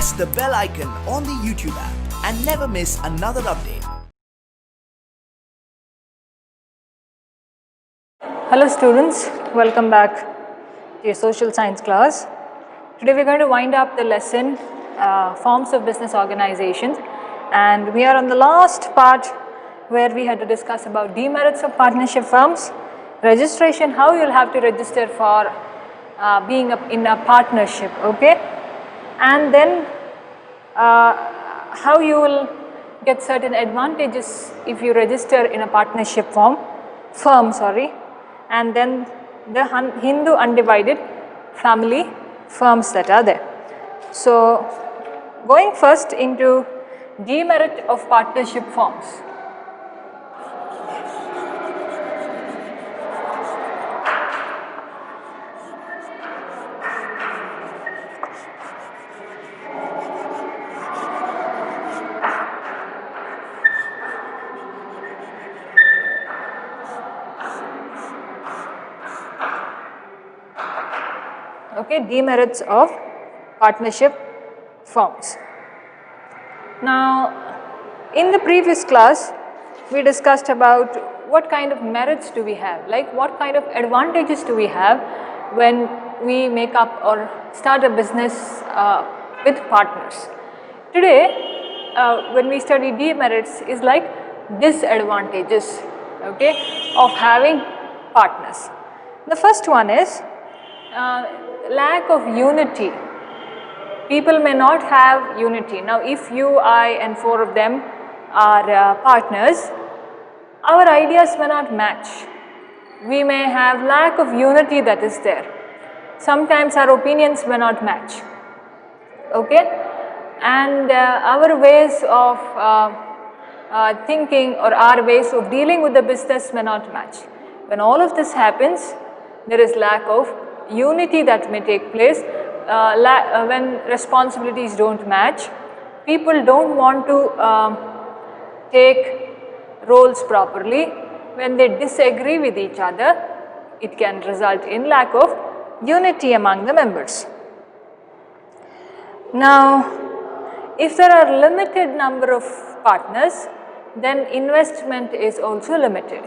press the bell icon on the YouTube app and never miss another update. Hello students, welcome back to your social science class. Today we are going to wind up the lesson forms of business organizations, and we are on the last part where we had to discuss about demerits of partnership firms, registration, how you will have to register for being in a partnership, okay, and then how you will get certain advantages if you register in a partnership firm, and then the Hindu Undivided family firms that are there. So, going first into demerit of partnership firms. Okay, demerits of partnership firms. Now, in the previous class, we discussed about what kind of merits do we have, like what kind of advantages do we have when we make up or start a business with partners. Today, when we study demerits, is like disadvantages, okay, of having partners. The first one is lack of unity. People may not have unity. Now, if you, I and 4 of them are partners, our ideas may not match. We may have lack of unity that is there. Sometimes our opinions may not match, okay, and our ways of thinking or our ways of dealing with the business may not match. When all of this happens, there is lack of unity that may take place. When responsibilities don't match, people don't want to take roles properly. When they disagree with each other, it can result in lack of unity among the members. Now, if there are limited number of partners, then investment is also limited.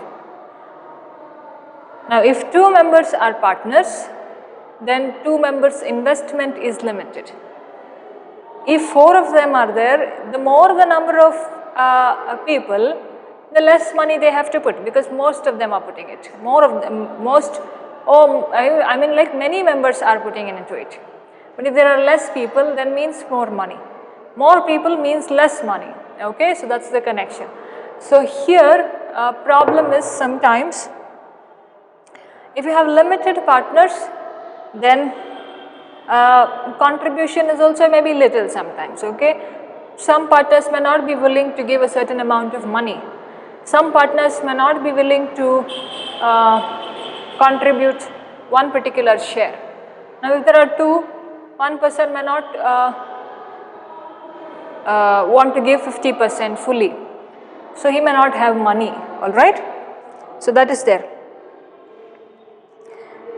Now, if 2 members are partners, then 2 members' investment is limited. If 4 of them are there, the more the number of people, the less money they have to put, because most of them are putting it. Like many members are putting into it. But if there are less people, then means more money. More people means less money. Okay, so that's the connection. So here, problem is sometimes if you have limited partners, then contribution is also maybe little sometimes, okay. Some partners may not be willing to give a certain amount of money. Some partners may not be willing to contribute one particular share. Now, if there are 2, one person may not want to give 50% fully. So, he may not have money, alright. So, that is there.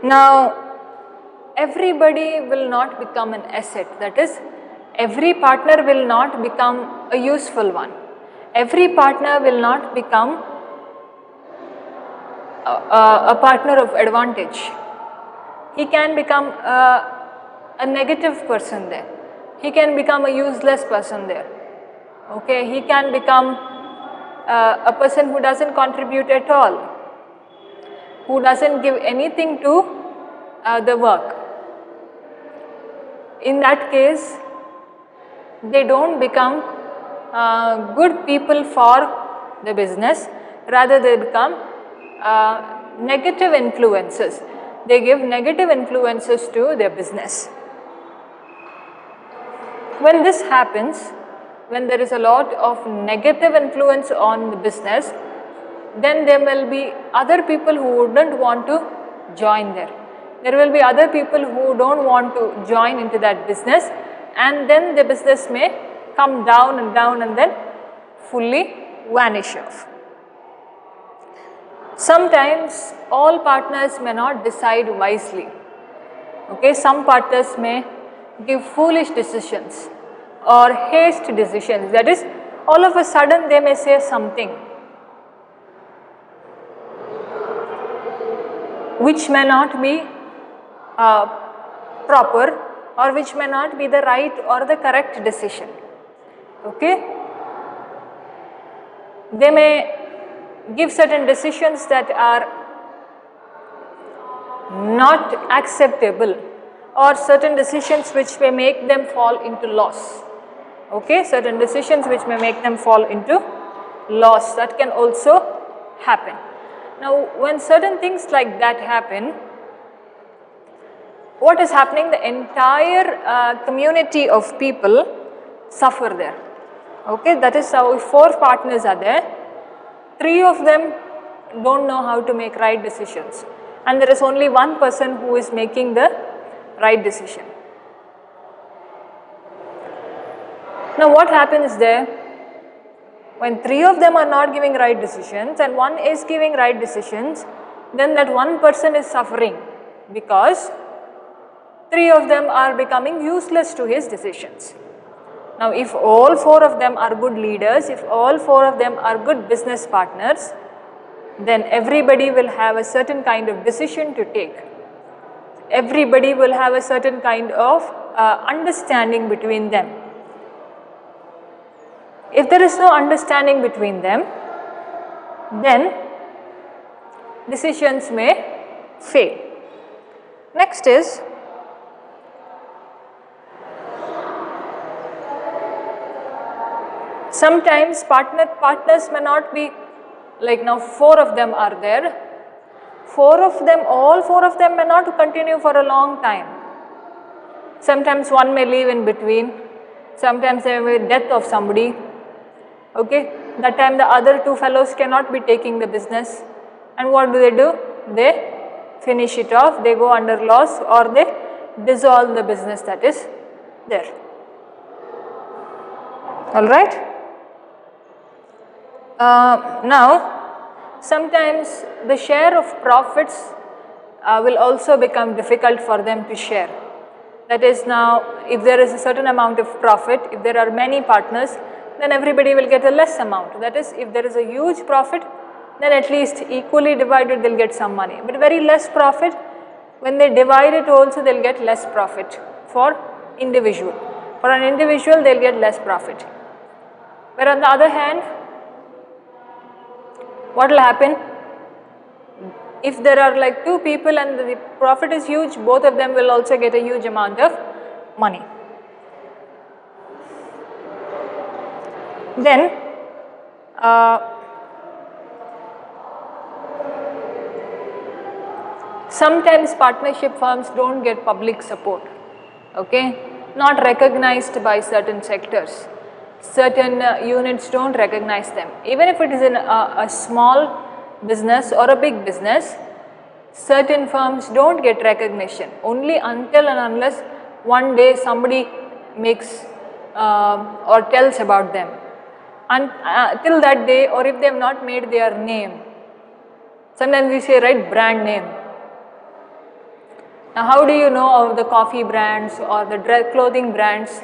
Now, everybody will not become an asset, that is, every partner will not become a useful one. Every partner will not become a partner of advantage. He can become a negative person there. He can become a useless person there. Okay, he can become a person who doesn't contribute at all, who doesn't give anything to the work. In that case, they don't become good people for the business, rather they become negative influences. They give negative influences to their business. When this happens, when there is a lot of negative influence on the business, then there will be other people who wouldn't want to join there. There will be other people who don't want to join into that business, and then the business may come down and then fully vanish off. Sometimes all partners may not decide wisely. Okay, some partners may give foolish decisions. or haste decisions. That is, all of a sudden they may say something which may not be proper, or which may not be the right or the correct decision. Okay? They may give certain decisions that are not acceptable, or certain decisions which may make them fall into loss. Okay, certain decisions which may make them fall into loss, that can also happen. Now, when certain things like that happen, what is happening? The entire community of people suffer there. Okay, that is how if 4 partners are there, 3 of them don't know how to make right decisions, and there is only one person who is making the right decision. Now what happens there? When 3 of them are not giving right decisions and one is giving right decisions, then that one person is suffering, because 3 of them are becoming useless to his decisions. Now if all 4 of them are good leaders, if all 4 of them are good business partners, then everybody will have a certain kind of decision to take. Everybody will have a certain kind of understanding between them. If there is no understanding between them, then decisions may fail. Next is, sometimes partners may not be, like now 4 of them are there, all 4 of them may not continue for a long time. Sometimes one may leave in between, sometimes there may be death of somebody. Okay, that time the other 2 fellows cannot be taking the business, and what do? They finish it off, they go under loss, or they dissolve the business that is there. Alright. Now, sometimes the share of profits will also become difficult for them to share. That is, now if there is a certain amount of profit, if there are many partners, then everybody will get a less amount. That is, if there is a huge profit, then at least equally divided they will get some money. But very less profit, when they divide it also they will get less profit for individual. For an individual they will get less profit. But on the other hand, what will happen? If there are like 2 people and the profit is huge, both of them will also get a huge amount of money. Then sometimes partnership firms don't get public support, okay, not recognized by certain sectors. Certain units don't recognize them. Even if it is in a small business or a big business, certain firms don't get recognition only until and unless one day somebody makes or tells about them. And till that day, or if they have not made their name, sometimes we say, right, brand name. Now how do you know of the coffee brands or the clothing brands?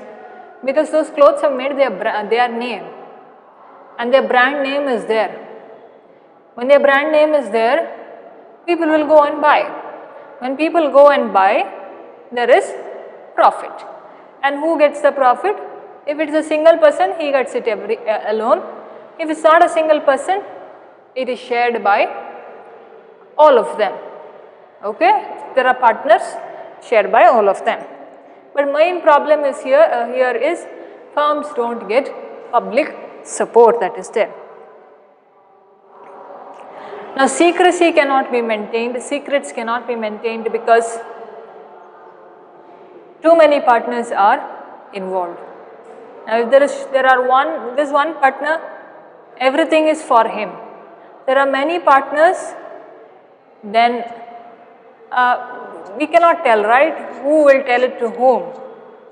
Because those clothes have made their name, and their brand name is there. When their brand name is there, people will go and buy. When people go and buy, there is profit. And who gets the profit? If it is a single person, he gets it alone. If it is not a single person, it is shared by all of them. Okay, there are partners, shared by all of them. But main problem is here is firms don't get public support that is there. Now secrecy cannot be maintained, secrets cannot be maintained because too many partners are involved. Now if there is one partner, everything is for him. There are many partners, then we cannot tell, right, who will tell it to whom.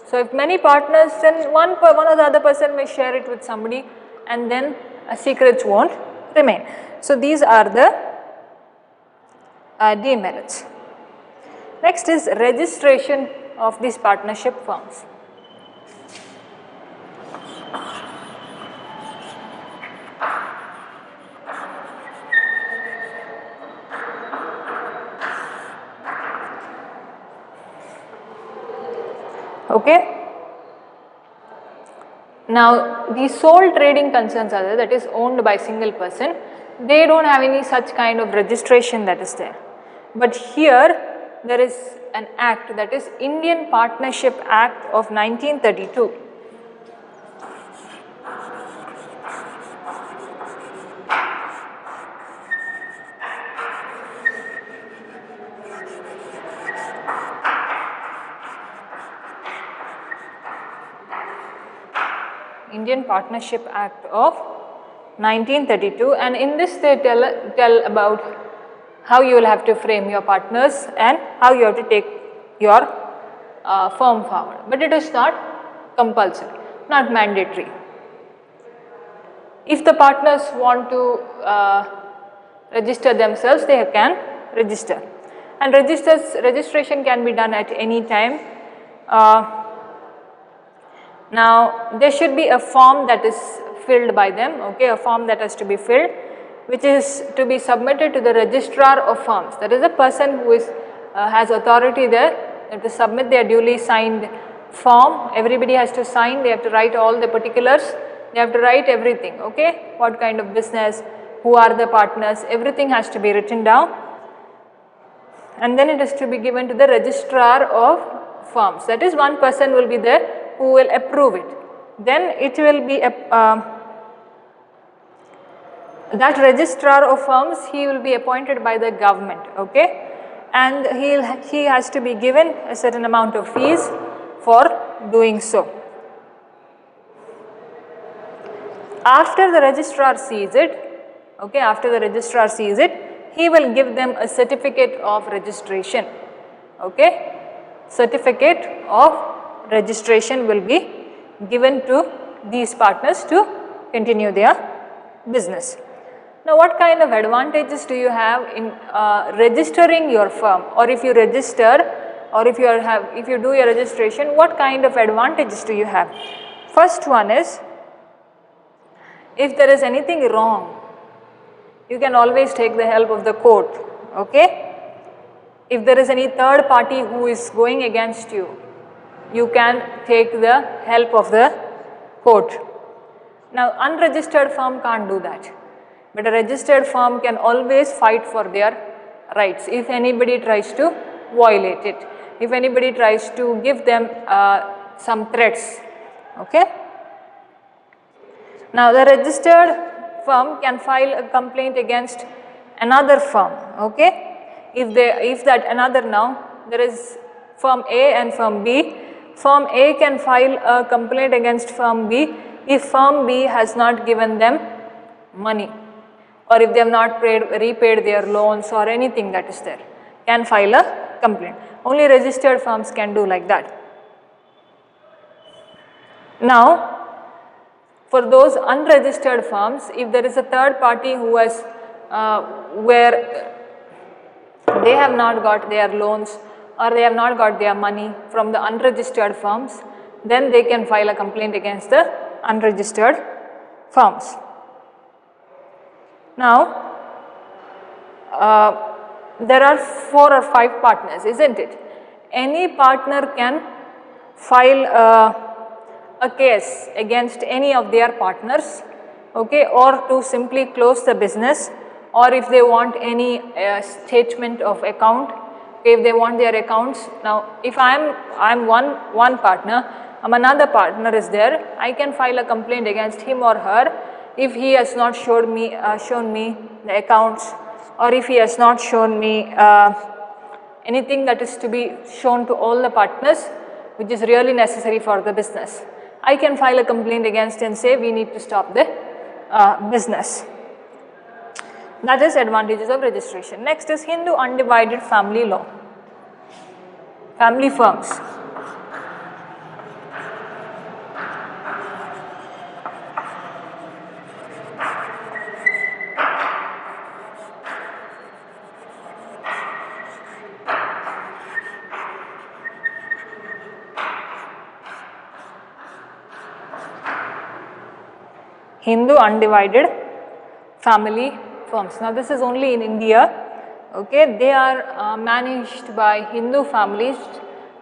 So if many partners, then one or the other person may share it with somebody, and then secrets won't remain. So these are the demerits. Next is registration of these partnership firms. Okay. Now, the sole trading concerns are there, that is owned by single person, they do not have any such kind of registration that is there. But here there is an act, that is Indian Partnership Act of 1932. Indian Partnership Act of 1932, and in this they tell about how you will have to frame your partners and how you have to take your firm forward. But it is not compulsory, not mandatory. If the partners want to register themselves, they can register, and registration can be done at any time. Now, there should be a form that is filled by them, okay, a form that has to be filled, which is to be submitted to the registrar of firms. That is a person who is has authority there to submit their duly signed form. Everybody has to sign, they have to write all the particulars, they have to write everything, okay, what kind of business, who are the partners, everything has to be written down, and then it is to be given to the registrar of firms. That is, one person will be there who will approve it. Then it will be that registrar of firms, he will be appointed by the government, okay, and he has to be given a certain amount of fees for doing so. After the registrar sees it, okay, after the registrar sees it, he will give them a certificate of registration, okay, certificate of registration will be given to these partners to continue their business. Now, what kind of advantages do you have in registering your firm, or if you register, or if you do your registration, what kind of advantages do you have? First one is, if there is anything wrong, you can always take the help of the court, okay. If there is any third party who is going against you, you can take the help of the court. Now, unregistered firm can't do that, but a registered firm can always fight for their rights if anybody tries to violate it, if anybody tries to give them some threats, okay. Now, the registered firm can file a complaint against another firm, okay. If that another, now there is firm A and firm B. Firm A can file a complaint against firm B if firm B has not given them money, or if they have not repaid their loans or anything that is there, can file a complaint. Only registered firms can do like that. Now, for those unregistered firms, if there is a third party who has where they have not got their loans or they have not got their money from the unregistered firms, then they can file a complaint against the unregistered firms. Now, there are 4 or 5 partners, isn't it? Any partner can file a case against any of their partners, okay, or to simply close the business, or if they want any statement of account, okay, if they want their accounts. Now, if I am one partner, another partner is there, I can file a complaint against him or her if he has not shown me the accounts, or if he has not shown me anything that is to be shown to all the partners which is really necessary for the business. I can file a complaint against and say we need to stop the business. That is advantages of registration. Next is Hindu Undivided family law, family firms. Hindu Undivided family firms. Now, this is only in India, okay. They are managed by Hindu families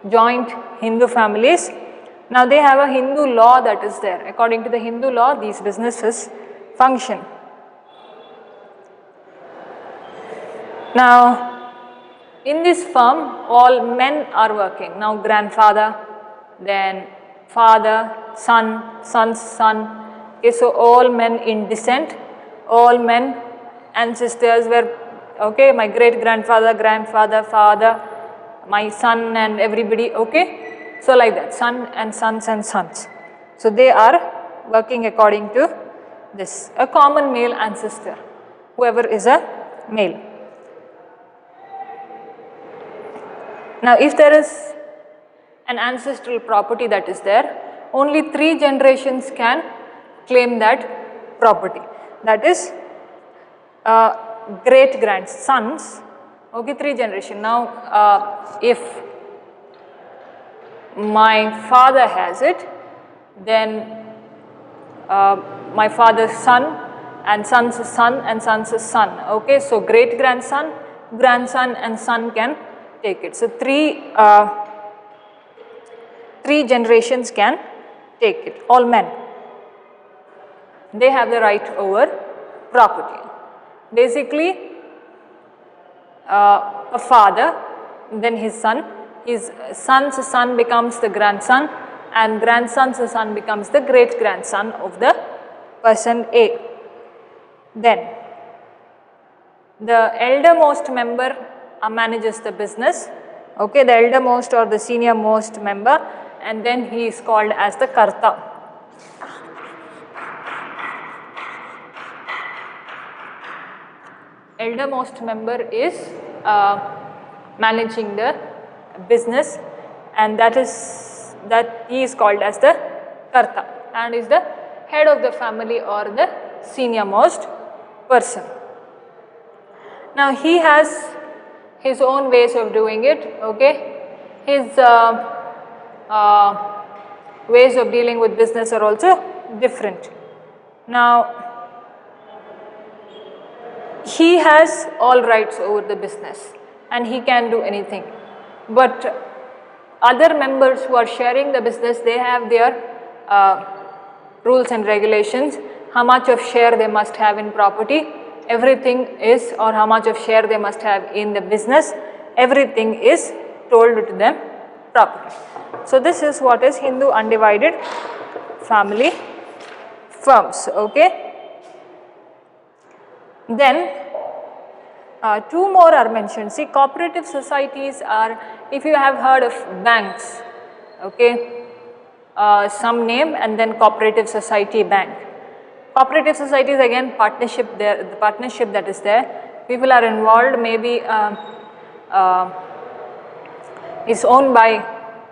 joint Hindu families. Now they have a Hindu law that is there. According to the Hindu law, these businesses function. Now in this firm, all men are working. Now grandfather, then father, son, son's son. Okay, so all men in descent, all men ancestors were, okay, my great grandfather, grandfather, father, my son and everybody, okay. So like that, son and sons and sons. So they are working according to this, a common male ancestor, whoever is a male. Now if there is an ancestral property that is there, only 3 generations can claim that property. That is great grandsons, okay, 3 generations. Now if my father has it, then my father's son and son's son and son's son, okay. So great grandson, grandson and son can take it. So 3 generations can take it, all men. They have the right over property. Basically a father, then his son's son becomes the grandson, and grandson's son becomes the great grandson of the person A. Then the eldermost member manages the business, okay, the eldermost or the senior most member, and then he is called as the karta. Eldermost member is managing the business, and that he is called as the karta and is the head of the family or the senior most person. Now he has his own ways of doing it, okay. His ways of dealing with business are also different. Now he has all rights over the business and he can do anything, but other members who are sharing the business, they have their rules and regulations, how much of share they must have in property, everything is, or how much of share they must have in the business, everything is told to them properly. So this is what is Hindu undivided family firms, okay. Then 2 more are mentioned. See, cooperative societies are, if you have heard of banks, okay, some name and then cooperative society bank. Cooperative society is again partnership there, the partnership that is there. People are involved, maybe is owned by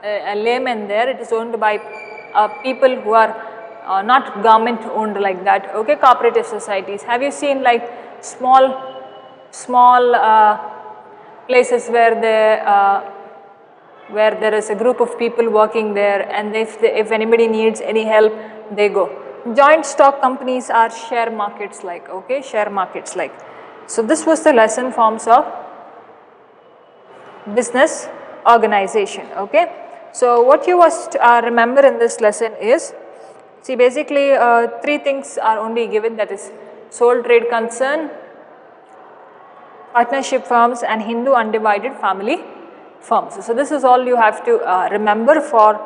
a layman there, it is owned by people who are not government owned like that, okay, cooperative societies. Have you seen like small places where there is a group of people working there, and if anybody needs any help, they go. Joint stock companies are share markets like, okay, share markets like. So this was the lesson forms of business organization, okay. So what you must remember in this lesson is, see, basically 3 things are only given, that is sole trade concern, partnership firms and Hindu undivided family firms. So this is all you have to remember for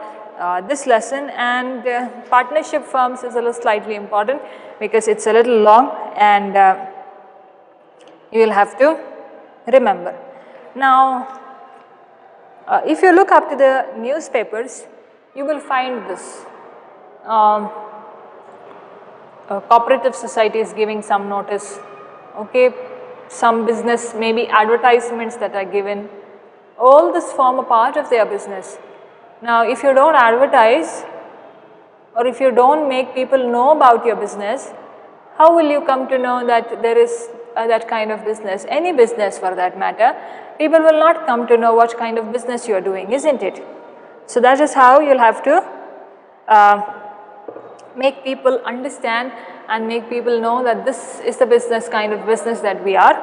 this lesson, and partnership firms is a little slightly important because it's a little long and you will have to remember. Now if you look up to the newspapers, you will find this cooperative society is giving some notice, okay, some business, maybe advertisements that are given, all this form a part of their business. Now if you don't advertise or if you don't make people know about your business, how will you come to know that there is that kind of business, any business for that matter? People will not come to know what kind of business you are doing, isn't it? So that is how you will have to make people understand and make people know that this is the business, kind of business that we are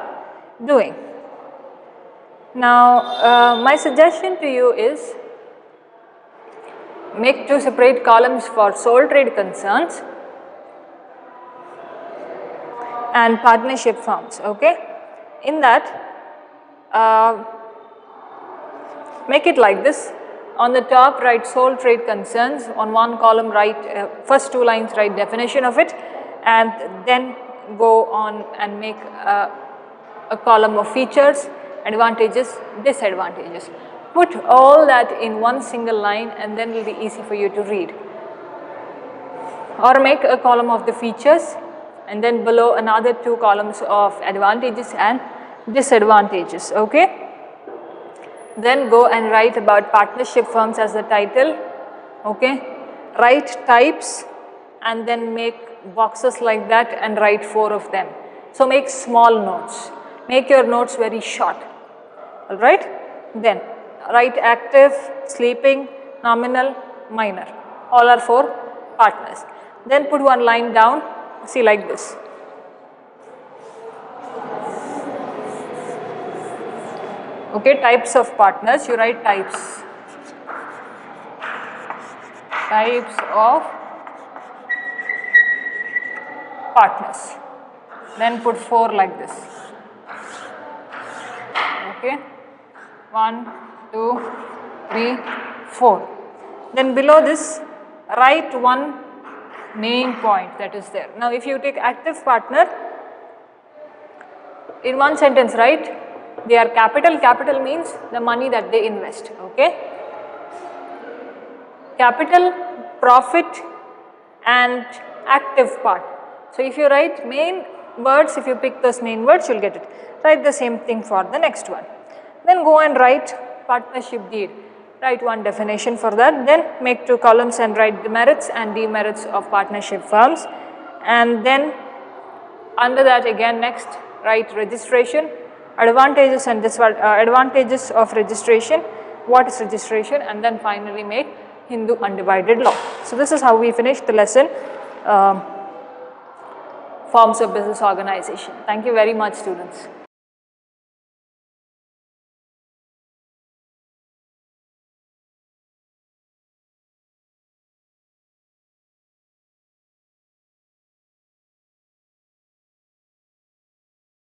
doing. Now my suggestion to you is, make two separate columns for sole trade concerns and partnership firms. Okay, in that make it like this. On the top write sole trade concerns, on one column write first two lines write definition of it, and then go on and make a column of features, advantages, disadvantages. Put all that in one single line and then it will be easy for you to read. Or make a column of the features and then below another two columns of advantages and disadvantages. Okay. Then go and write about partnership firms as the title. Okay. Write types and then make boxes like that and write 4 of them. So make small notes. Make your notes very short. Alright. Then write active, sleeping, nominal, minor. All are 4 partners. Then put one line down, see like this. Okay, types of partners, you write types. Types of partners. Then put 4 like this. Okay, 1, 2, 3, 4. Then below this, write one main point that is there. Now, if you take active partner, in one sentence, write they are capital. Capital means the money that they invest. Okay, capital, profit, and active part. So, if you write main words, if you pick those main words, you will get it. Write the same thing for the next one. Then go and write partnership deed. Write one definition for that. Then make 2 columns and write the merits and demerits of partnership firms. And then under that again next write registration, advantages and advantages of registration, what is registration, and then finally make Hindu undivided law. So, this is how we finish the lesson. Forms of business organization. Thank you very much, students.